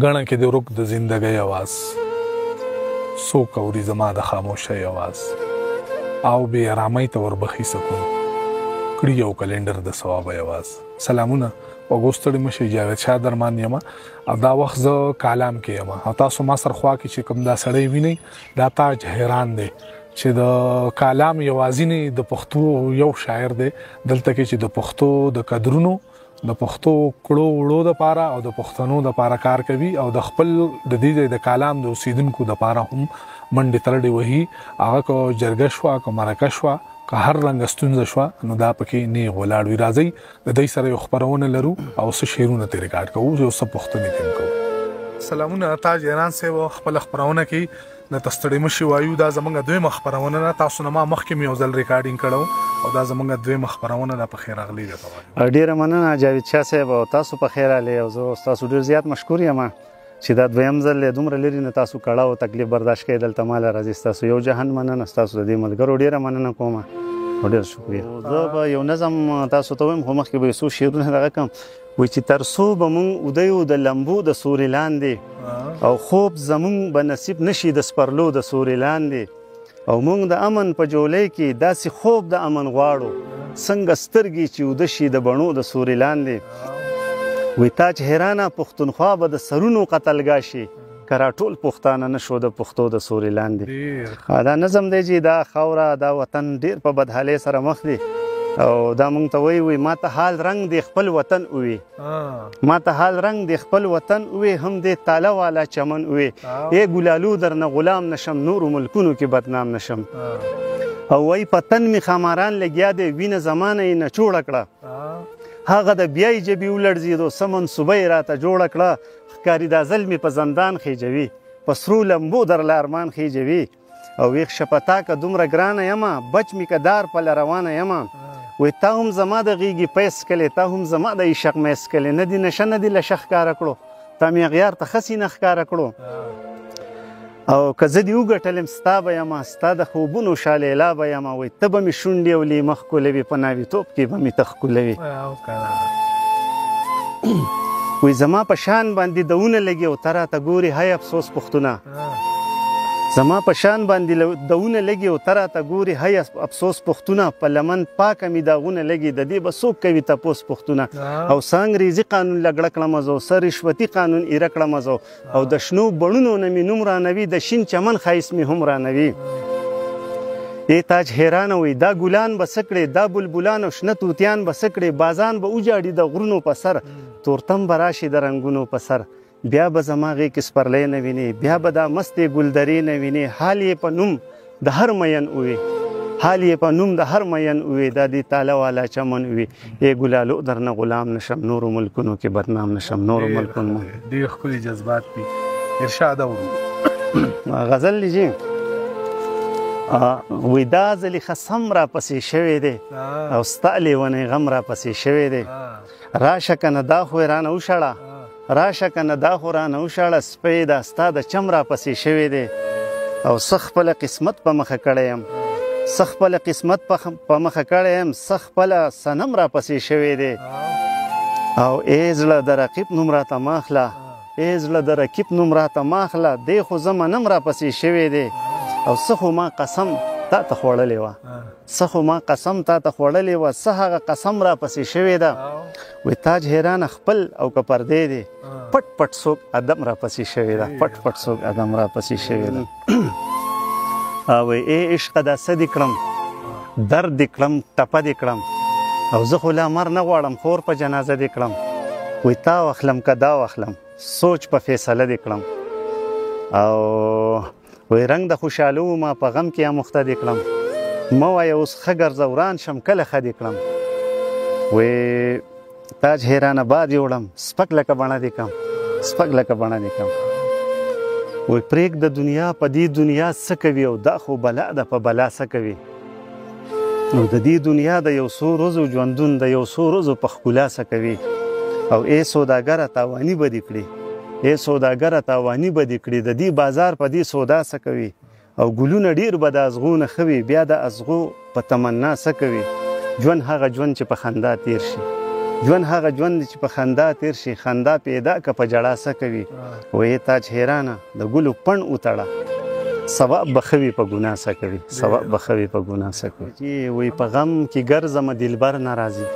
ګڼه کې د رک د زندګۍ اواز څوک اوري زما د خاموشۍ اواز او بې ارامۍ ته وربخي سکون کړي یو کلندر د ثوابه اواز. سلامونه وګوستړي مشي جاوید شاه درمان یم او دا وخت زه کالام کې یم او تاسو ما سره خوا کې چې کوم دا سړی وینئ دا تاج حیران دی چې د کالام یوازینی د پښتو یو شاعر دی دلته کې چې د پښتو د قدرونو د پښتو کړو وړو د پاره او د پښتنو د پاره کار کوي او د خپل د دې د کالام د اوسیدونکو د پاره هم منډې ترډې وهي. هغه کو جرګه شوه که مرکه شوه که هر رنګ ستونزه شوه نو دا پکې نیغ ولاړ وي. راځئ د دوی سره یو خپرونه لرو او څه شعرونه ترې ریکارډ کوو یو څه پوښتنې ترې کوو. سلامونه تاج حیران صاحب خپله خپرونه کې د تستړی مشي وایو دا زمونږ دویمه خپرونه ده. تاسو نه ما مخکې مې یو ځل ریکارډینګ کړو او دا زمونږ دویمه خپرونه ده. په خیر راغلي درته وایم. ډېره مننه جاوید شاه صاحب او تاسو په خیر راغلئ او زه ستاسو ډېر زیات مشکور یم چې دا دویم ځل دی دومره لرې نه تاسو کړه او تکلیف برداشت کوئ دلته ماله راځي. ستاسو یو جهان مننه ستاسو د دې ملګرو ډېره مننه کوم او ډېر شکریه. زه به یو نظم تاسو ته وایم خو مخکې به یو څو شعرونه دغه کړم وایي چې تر څو به مونږ ودیو د لمبو د سوري لاندې او خوب زمونږ به نصیب نشي د سپرلو د سوري لاندې او مونږ د امن په جولۍ کې داسې خوب د امن غواړو څنګه سترګې چې وده شي د بڼو د سوري لاندې. وی تاج حیرانه پښتونخوا به د سرونو قتلګاه شي که راټول پښتانه نه شو د پښتو د سوري لاندې. دا نظم دی چې دا خاوره دا وطن ډېر په بدحالۍ سره مخ دی او دا مونږ ته وایي ما ته حال رنګ دی خپل وطن ووي ما ته حال رنګ دی خپل وطن ووي هم دې تاله والا چمن ووي ای ګلالو در نه غلام نشم نورو ملکونو کې بدنام نشم او وایي په تن مې خاماران لګیا دی وینه زمانه یې نچوړه کړه هغه د بیای جبې ولړزېدو څه منصوبه یې راته جوړه کړه ښکاري دا ځل مې په زندان خیجوي په سرو لمبو درله ارمان خیجوي او ویښ شپتا که دومره ګرانه یمه بچ مې که دار پله روانه یمه وی تا هم زما د غیږې پیس کلی تا هم زما د عشق میس کلی نه دي نشه نه دي لشه ښکاره کړو تا مې اغیار ته ښه سینه ښکاره کړو او که زه دې وګټلم ستا به یمه ستا د خوبونو شالیلا به یمه وی ته به مې شونډې او لیمه ښکلوي په ناویتوب کې به مې ته ښکلوي وی زما په شان باندې دونه لګي او ته راته ګورې هی افسوس پښتونه زما په شان باندې دونه لګي او ته راته ګورې هی افسوس پښتونه په لمن پاکه مې داغونه لګي د دې به څوک کوي تپوس پښتونه او څه انګریزي قانون لګړه کړمه زه څه رشوتي قانون ایره کړمه زه او د شنو بڼونو نه مې نوم رانوي د شین چمن ښایست مې هم رانوي. ای تاج حیرانه وي دا ګلان به څه کړې دا بلبلان او شنه توتیان به څه کړې بازان به وجاړي د غرونو په سر تورتم به راشي د رنګونو په سر بیا به زما غې کې سپرلی نه ویني بیا به دا مستې ګلدرې نه ویني حال یې په نوم د هر مین ووي حال یې په نوم د هر مین ووي دا دې تاله والا چمن ووي ای ګلالو در نه غلام نشم نورو ملکونو کې بدنام نشم نورو ملکونو ډېر ښکلي جذبات دي. ارشاد اورو غزل لیجي وی دا ځلې خصم را پسې شوی دی او ستا لیونی غم را پسې شوی دی راشه که نه دا خو یې رانه وشړه راشه که نه دا خو رانه وشړه سپی دا ستا د چم را پسې شوی دی او څه خپله قسمت په مخه کړی یم څه خپله قسمت په مخه کړی یم څه خپله صنم را پسې شوی دی او ای زړه د رقیب نوم راته مه اخله ای زړه د رقیب نوم راته مه اخله دی خو زه منم را پسې شوی دی او څه خو ما قسم تا ته خوړلې وه څه خو ما قسم تا ته خوړلې وه څه هغه قسم را پسې شوې ده وی تاج حیرانه خپل او که پردی دی پټ پټ څوک ادم را پسې شوې ده پټ پټ څوک ادم را پسې شوې ده وی ای عشقه دا څه دې کړم درد دې کړم ټپه دې کړم او زه خو لا مر نه غواړم خور په جنازه دې کړم وی تا واخلم که دا واخلم سوچ په فیصله دې کړم او وی رنګ د خوشحالو ما په غم کې اموخته دې کړم مه وایه اوس ښه ګرځه وران شم کله ښه دې کړم وی تاج حیرانه باد یوړم سپک لکه بڼه دې کړم سپک لکه بڼه دې کړم وی پرېږده دنیا په دې دنیا څه کوي او دا خو بلا ده په بلا څه کوي نو د دې دنیا د یو څو ورځو ژوندون د یو څو ورځو په ښکلا څه کوي او ای سوداګره تاواني به دې کړي ای سوداګره تاواني به دې کړي د دې بازار په دې سودا څه کوي او ګلونه ډېر به د ازغو نه ښه وي بیا د ازغو په تمنا څه کوي ژوند هغه ژوند چې په خندا تیر شي ژوند هغه ژوند دی چې په خندا تیر شي، خندا پیدا که په جړا څه کوي. وایي تاج حیرانه د ګلو پڼ وتړه، ثواب به ښه وي په ګناه څه کوي، ثواب به ښه وي په ګناه څه کوي. وایي په غم کې ګرځمه دلبر نه راځي،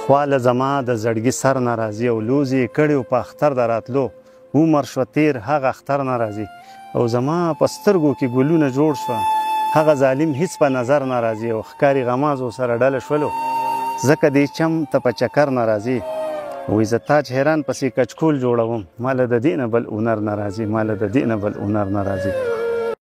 خواله زما د زړګي سر نه راځي. او لوز یې کړی په اختر د راتلو، عمر شو تیر هغه اختر نه راځي. او زما په سترګو کې ګلونه جوړ شوه، هغه ظالم هیڅ په نظر نه راځي. او ښکاري غمازو سره ډله شولو، ځکه دې چم ته په چکر نه راځي. وایي زه تاج حیران پسې کچکول جوړوم، ماله د دې نه بل هنر نه راځي، ماله د دې نه بل هنر نه راځي.